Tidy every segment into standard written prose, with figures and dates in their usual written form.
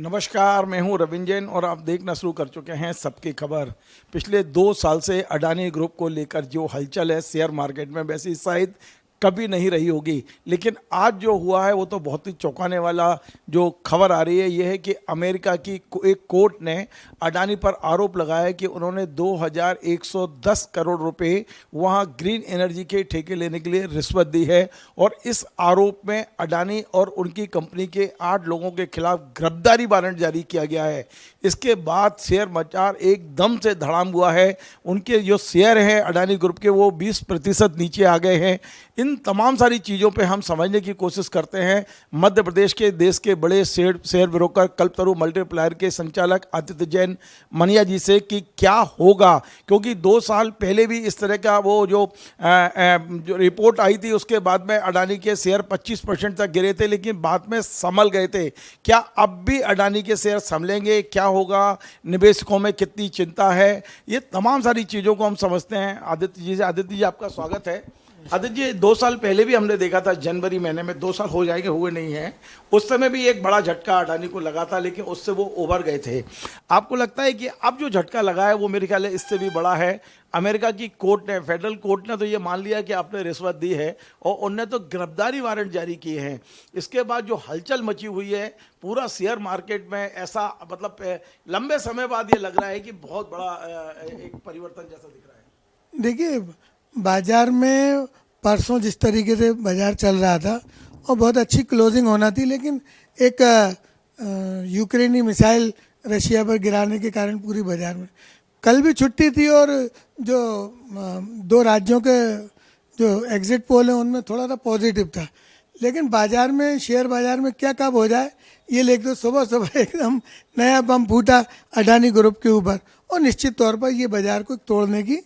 नमस्कार, मैं हूं रविंद्र जैन और आप देखना शुरू कर चुके हैं सबकी खबर। पिछले 2 साल से अडानी ग्रुप को लेकर जो हलचल है शेयर मार्केट में, वैसी शायद कभी नहीं रही होगी। लेकिन आज जो हुआ है वो तो बहुत ही चौंकाने वाला जो खबर आ रही है, ये है कि अमेरिका की एक कोर्ट ने अडानी पर आरोप लगाया कि उन्होंने 2110 करोड़ रुपए वहां ग्रीन एनर्जी के ठेके लेने के लिए रिश्वत दी है। और इस आरोप में अडानी और उनकी कंपनी के 8 लोगों के खिलाफ गिरफ्तारी वारंट जारी किया गया है। इसके बाद शेयर बाजार एकदम से धड़ाम हुआ है। उनके जो शेयर हैं अडानी ग्रुप के, वो 20% नीचे आ गए हैं। इन तमाम सारी चीज़ों पे हम समझने की कोशिश करते हैं मध्य प्रदेश के देश के बड़े शेयर ब्रोकर कल्पतरु मल्टीप्लायर के संचालक आदित्य जैन मनिया जी से कि क्या होगा, क्योंकि 2 साल पहले भी इस तरह का वो जो रिपोर्ट आई थी, उसके बाद में अडानी के शेयर 25% तक गिरे थे, लेकिन बाद में संभल गए थे। क्या अब भी अडानी के शेयर संभलेंगे? क्या होगा? निवेशकों में कितनी चिंता है? ये तमाम सारी चीज़ों को हम समझते हैं आदित्य जी से। आदित्य जी, आपका स्वागत है। आदित्य जी, 2 साल पहले भी हमने देखा था, जनवरी महीने में, 2 साल हो जाएंगे हुए नहीं हैं, उस समय भी एक बड़ा झटका अडानी को लगा था, लेकिन उससे वो उभर गए थे। आपको लगता है कि अब जो झटका लगा है वो मेरे ख्याल है इससे भी बड़ा है? अमेरिका की कोर्ट ने, फेडरल कोर्ट ने तो ये मान लिया कि आपने रिश्वत दी है और उनने तो गिरफ्तारी वारंट जारी किए हैं। इसके बाद जो हलचल मची हुई है पूरा शेयर मार्केट में, ऐसा मतलब लंबे समय बाद ये लग रहा है कि बहुत बड़ा एक परिवर्तन जैसा दिख रहा है। देखिए, बाजार में परसों जिस तरीके से बाजार चल रहा था और बहुत अच्छी क्लोजिंग होना थी, लेकिन एक यूक्रेनी मिसाइल रशिया पर गिराने के कारण पूरी बाजार में, कल भी छुट्टी थी और जो 2 राज्यों के जो एग्जिट पोल है उनमें थोड़ा सा पॉजिटिव था। लेकिन बाजार में, शेयर बाजार में क्या कब हो जाए ये लेकर तो सुबह सुबह एकदम नया बम फूटा अडानी ग्रुप के ऊपर, और निश्चित तौर पर ये बाजार को तोड़ने की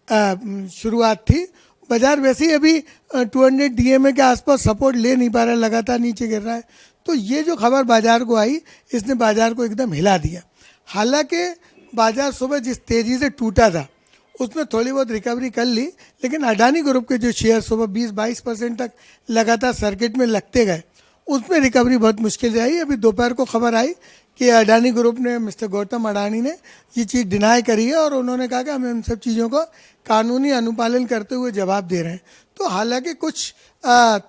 शुरुआत थी। बाजार वैसे ही अभी 200 DMA के आसपास सपोर्ट ले नहीं पा रहा है, लगातार नीचे गिर रहा है। तो ये जो खबर बाजार को आई, इसने बाजार को एकदम हिला दिया। हालांकि बाजार सुबह जिस तेज़ी से टूटा था उसमें थोड़ी बहुत रिकवरी कर ली, लेकिन अडानी ग्रुप के जो शेयर सुबह 20-22% तक लगातार सर्किट में लगते गए, उसमें रिकवरी बहुत मुश्किल से आई। अभी दोपहर को खबर आई कि अडानी ग्रुप ने, मिस्टर गौतम अडानी ने ये चीज़ डिनाई करी है और उन्होंने कहा कि हम इन सब चीज़ों को कानूनी अनुपालन करते हुए जवाब दे रहे हैं। तो हालांकि कुछ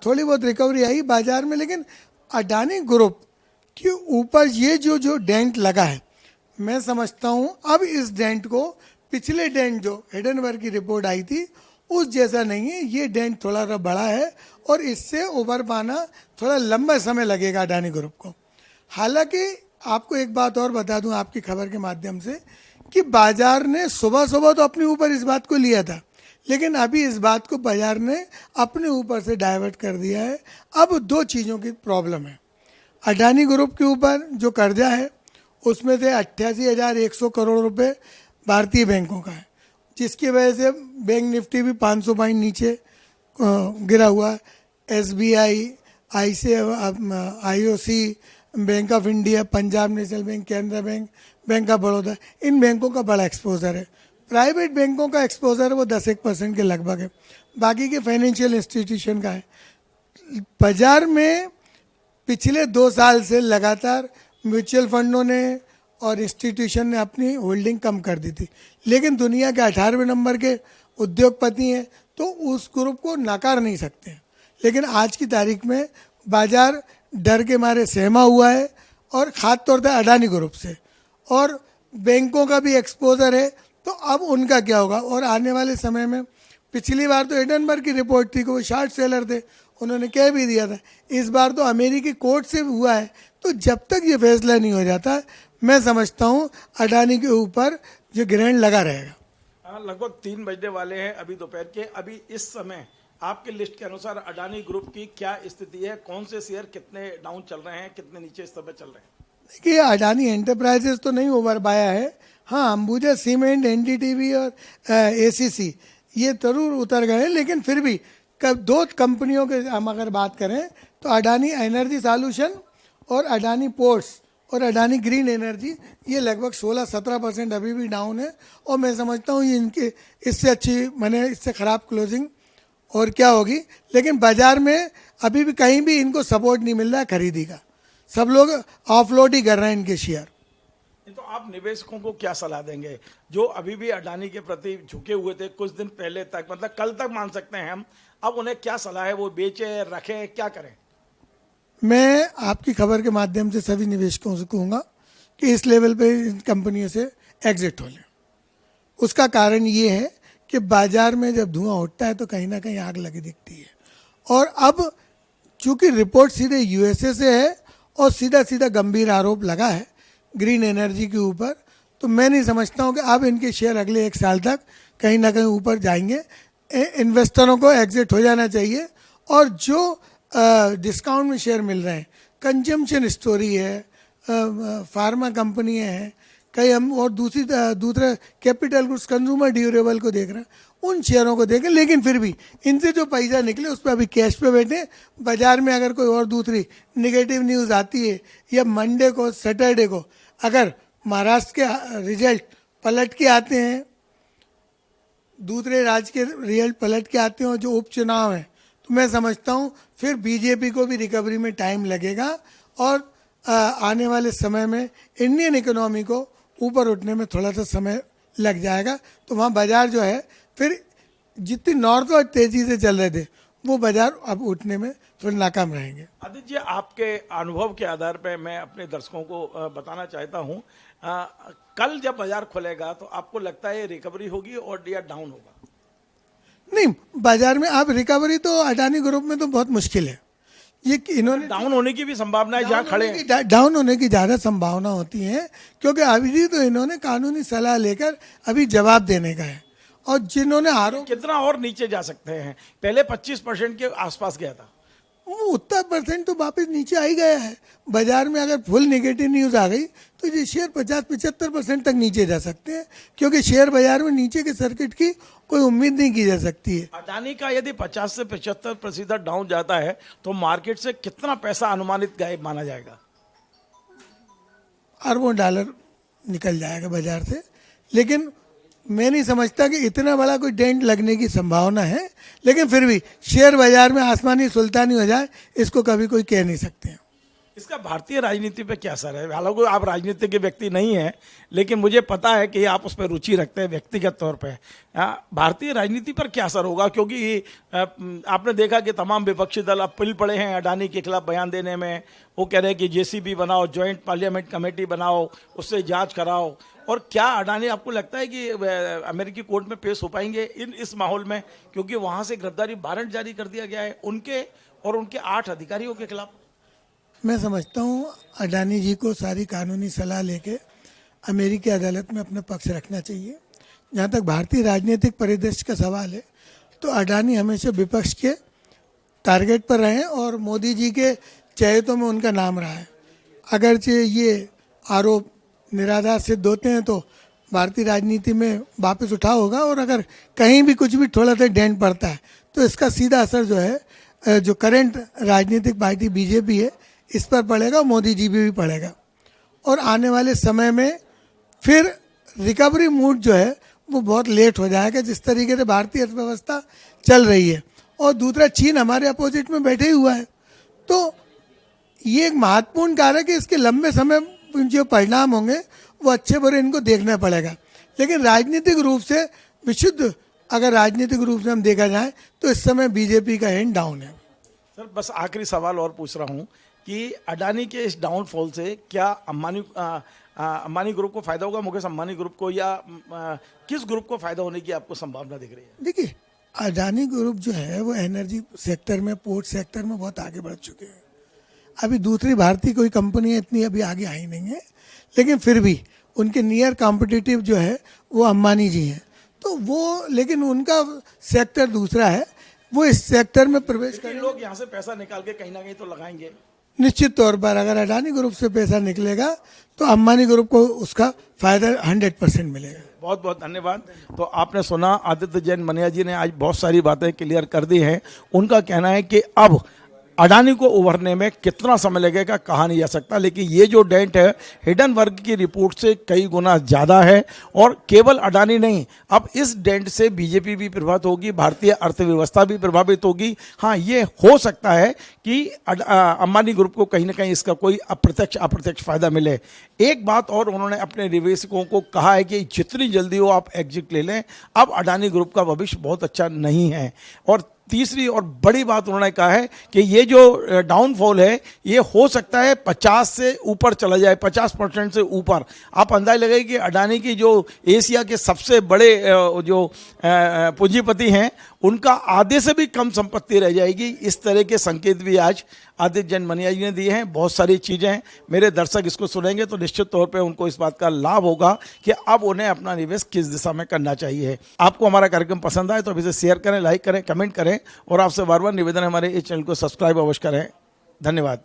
थोड़ी बहुत रिकवरी आई बाजार में, लेकिन अडानी ग्रुप के ऊपर ये जो डेंट लगा है, मैं समझता हूँ अब इस डेंट को, पिछले डेंट जो हिडनबर्ग की रिपोर्ट आई थी उस जैसा नहीं है, ये डेंट थोड़ा सा बड़ा है और इससे उभर पाना थोड़ा लंबा समय लगेगा अडानी ग्रुप को। हालांकि आपको एक बात और बता दूं आपकी खबर के माध्यम से कि बाजार ने सुबह सुबह तो अपने ऊपर इस बात को लिया था, लेकिन अभी इस बात को बाजार ने अपने ऊपर से डाइवर्ट कर दिया है। अब 2 चीज़ों की प्रॉब्लम है। अडानी ग्रुप के ऊपर जो कर्जा है उसमें से 88,100 करोड़ रुपए भारतीय बैंकों का है, जिसकी वजह से बैंक निफ्टी भी 500 पॉइंट नीचे गिरा हुआ है। SBI, IOC, bank of India, Punjab national bank, Canara bank, bank of Baroda, इन बैंकों का बड़ा एक्सपोजर है। प्राइवेट बैंकों का एक्सपोजर वो 10-1% के लगभग है, बाकी के फाइनेंशियल इंस्टीट्यूशन का है। बाजार में पिछले 2 साल से लगातार म्यूचुअल फंडों ने और इंस्टीट्यूशन ने अपनी होल्डिंग कम कर दी थी, लेकिन दुनिया के 18वें नंबर के उद्योगपति हैं तो उस ग्रुप को नकार नहीं सकते। लेकिन आज की तारीख में बाजार डर के मारे सहमा हुआ है, और खास तौर पर अडानी ग्रुप से, और बैंकों का भी एक्सपोजर है। तो अब उनका क्या होगा? और आने वाले समय में, पिछली बार तो हिडनबर्ग की रिपोर्ट थी कि वो शॉर्ट सेलर थे, उन्होंने कह भी दिया था। इस बार तो अमेरिकी कोर्ट से हुआ है। तो जब तक ये फैसला नहीं हो जाता, मैं समझता हूँ अडानी के ऊपर जो ग्रहण लगा रहेगा। लगभग 3 बजने वाले हैं अभी दोपहर के। अभी इस समय आपके लिस्ट के अनुसार अडानी ग्रुप की क्या स्थिति है? कौन से शेयर कितने डाउन चल रहे हैं, कितने नीचे इस समय चल रहे हैं? देखिए, अडानी एंटरप्राइजेस तो नहीं उभर पाया है। हाँ, अंबुजा सीमेंट, NDTV और ACC ये जरूर उतर गए, लेकिन फिर भी 2 कंपनियों के हम अगर बात करें तो अडानी एनर्जी सॉल्यूशन और अडानी पोर्ट्स और अडानी ग्रीन एनर्जी, ये लगभग 16-17% अभी भी डाउन है। और मैं समझता हूँ ये इनके इससे अच्छी, मैंने इससे ख़राब क्लोजिंग और क्या होगी। लेकिन बाजार में अभी भी कहीं भी इनको सपोर्ट नहीं मिल रहा है खरीदी का। सब लोग ऑफलोड ही कर रहे हैं इनके शेयर। तो आप निवेशकों को क्या सलाह देंगे जो अभी भी अडानी के प्रति झुके हुए थे कुछ दिन पहले तक, मतलब कल तक मान सकते हैं हम, अब उन्हें क्या सलाह है, वो बेचे, रखें, क्या करें? मैं आपकी खबर के माध्यम से सभी निवेशकों से कहूँगा कि इस लेवल पे इन कंपनियों से एग्जिट हो लें। उसका कारण ये है कि बाजार में जब धुआं उठता है तो कहीं ना कहीं आग लगी दिखती है, और अब चूंकि रिपोर्ट सीधे यूएसए से है और सीधा सीधा गंभीर आरोप लगा है ग्रीन एनर्जी के ऊपर, तो मैं नहीं समझता हूँ कि अब इनके शेयर अगले 1 साल तक कहीं ना कहीं ऊपर जाएंगे। इन्वेस्टरों को एग्जिट हो जाना चाहिए, और जो डिस्काउंट में शेयर मिल रहे हैं, कंजम्पशन स्टोरी है, फार्मा कंपनी है, कई हम और दूसरे कैपिटल गुड्स कंज्यूमर ड्यूरेबल को देख रहे हैं, उन शेयरों को देखें। लेकिन फिर भी इनसे जो पैसा निकले उस पर अभी कैश पे बैठे। बाजार में अगर कोई और दूसरी नेगेटिव न्यूज़ आती है, या मंडे को सैटरडे को अगर महाराष्ट्र के रिजल्ट पलट के आते हैं, दूसरे राज्य के रिजल्ट पलट के आते हैं, और जो उपचुनाव है, तो मैं समझता हूँ फिर बीजेपी को भी रिकवरी में टाइम लगेगा, और आने वाले समय में इंडियन इकोनॉमी को ऊपर उठने में थोड़ा सा समय लग जाएगा। तो वहाँ बाजार जो है फिर जितनी नॉर्थवर्ड तेजी से चल रहे थे वो बाजार अब उठने में थोड़े नाकाम रहेंगे। आदित्य जी, आपके अनुभव के आधार पर मैं अपने दर्शकों को बताना चाहता हूँ, कल जब बाजार खुलेगा तो आपको लगता है रिकवरी होगी और या डाउन होगा? नहीं, बाजार में अब रिकवरी तो अडानी ग्रुप में तो बहुत मुश्किल है। ये इन्होंने डाउन होने की भी संभावना है जहाँ खड़े हैं। डाउन होने की ज़्यादा संभावना होती है, क्योंकि अभी तो इन्होंने कानूनी सलाह लेकर अभी जवाब देने का है, और जिन्होंने आरोप कितना और नीचे जा सकते हैं? पहले 25% के आसपास गया था, वो उतना परसेंट तो वापस नीचे आ ही गया है। बाजार में अगर फुल नेगेटिव न्यूज़ आ गई तो ये शेयर 50-75% तक नीचे जा सकते हैं, क्योंकि शेयर बाजार में नीचे के सर्किट की कोई उम्मीद नहीं की जा सकती है। अडानी का यदि 50 से 75% डाउन जाता है तो मार्केट से कितना पैसा अनुमानित गायब माना जाएगा? अरबों डॉलर निकल जाएगा बाजार से, लेकिन मैं नहीं समझता कि इतना बड़ा कोई डेंट लगने की संभावना है। लेकिन फिर भी शेयर बाजार में आसमानी सुल्तानी हो जाए, इसको कभी कोई कह नहीं सकते हैं। इसका भारतीय राजनीति पे क्या असर है? हालांकि आप राजनीति के व्यक्ति नहीं हैं, लेकिन मुझे पता है कि आप उस पर रुचि रखते हैं व्यक्तिगत तौर पे। भारतीय राजनीति पर क्या असर होगा? क्योंकि आपने देखा कि तमाम विपक्षी दल अब पिल पड़े हैं अडानी के खिलाफ बयान देने में। वो कह रहे हैं कि जेसीबी बनाओ, ज्वाइंट पार्लियामेंट कमेटी बनाओ, उससे जांच कराओ। और क्या अडानी, आपको लगता है कि अमेरिकी कोर्ट में पेश हो पाएंगे इस माहौल में? क्योंकि वहाँ से गिरफ्तारी वारंट जारी कर दिया गया है उनके और उनके 8 अधिकारियों के खिलाफ। मैं समझता हूँ अडानी जी को सारी कानूनी सलाह लेके अमेरिकी अदालत में अपना पक्ष रखना चाहिए। जहाँ तक भारतीय राजनीतिक परिदृश्य का सवाल है, तो अडानी हमेशा विपक्ष के टारगेट पर रहे, और मोदी जी के चहेतों में उनका नाम रहा है। अगरचे ये आरोप निराधार सिद्ध होते हैं तो भारतीय राजनीति में वापस उठा होगा, और अगर कहीं भी कुछ भी थोड़ा सा डेंट पड़ता है तो इसका सीधा असर जो है, जो करंट राजनीतिक पार्टी बीजेपी है, इस पर पड़ेगा, मोदी जी भी पड़ेगा। और आने वाले समय में फिर रिकवरी मूड जो है वो बहुत लेट हो जाएगा, जिस तरीके से भारतीय अर्थव्यवस्था चल रही है। और दूसरा, चीन हमारे अपोजिट में बैठे ही हुआ है, तो ये एक महत्वपूर्ण कारक है। इसके लंबे समय जो परिणाम होंगे वो अच्छे बुरे इनको देखना पड़ेगा। लेकिन राजनीतिक रूप से विशुद्ध, अगर राजनीतिक रूप से हम देखा जाए तो इस समय बीजेपी का हैंड डाउन है। सर, बस आखिरी सवाल और पूछ रहा हूँ कि अडानी के इस डाउनफॉल से क्या अंबानी ग्रुप को फायदा होगा, मुकेश अंबानी ग्रुप को, या किस ग्रुप को फायदा होने की आपको संभावना दिख रही है? देखिए, अडानी ग्रुप जो है वो एनर्जी सेक्टर में, पोर्ट सेक्टर में बहुत आगे बढ़ चुके हैं। अभी दूसरी भारतीय कोई कंपनी इतनी अभी आगे आई नहीं है, लेकिन फिर भी उनके नियर कॉम्पिटिटिव जो है वो अंबानी जी हैं। तो वो, लेकिन उनका सेक्टर दूसरा है, वो इस सेक्टर में प्रवेश करें। लोग यहाँ से पैसा निकाल के कहीं ना कहीं तो लगाएंगे निश्चित तौर पर। अगर अडानी ग्रुप से पैसा निकलेगा तो अंबानी ग्रुप को उसका फायदा 100% मिलेगा। बहुत बहुत धन्यवाद। तो आपने सुना, आदित्य जैन मनिया जी ने आज बहुत सारी बातें क्लियर कर दी हैं। उनका कहना है कि अब अडानी को उभरने में कितना समय लगेगा कहा नहीं जा सकता, लेकिन ये जो डेंट है हिडन वर्ग की रिपोर्ट से कई गुना ज़्यादा है। और केवल अडानी नहीं, अब इस डेंट से बीजेपी भी प्रभावित होगी, भारतीय अर्थव्यवस्था भी प्रभावित होगी। हाँ, ये हो सकता है कि अंबानी ग्रुप को कहीं ना कहीं इसका कोई अप्रत्यक्ष फायदा मिले। एक बात और उन्होंने अपने निवेशकों को कहा है कि जितनी जल्दी हो आप एग्जिट ले लें, अब अडानी ग्रुप का भविष्य बहुत अच्छा नहीं है। और तीसरी और बड़ी बात उन्होंने कहा है कि ये जो डाउनफॉल है ये हो सकता है 50 से ऊपर चला जाए, 50% से ऊपर। आप अंदाजा लगाइए कि अडानी की जो एशिया के सबसे बड़े जो पूंजीपति हैं उनका आधे से भी कम संपत्ति रह जाएगी। इस तरह के संकेत भी आज आदित्य जैन मनिया जी ने दिए हैं। बहुत सारी चीज़ें मेरे दर्शक इसको सुनेंगे तो निश्चित तौर पे उनको इस बात का लाभ होगा कि अब उन्हें अपना निवेश किस दिशा में करना चाहिए। आपको हमारा कार्यक्रम पसंद आए तो अभी से शेयर करें, लाइक करें, कमेंट करें और आपसे बार बार निवेदन है हमारे इस चैनल को सब्सक्राइब अवश्य करें। धन्यवाद।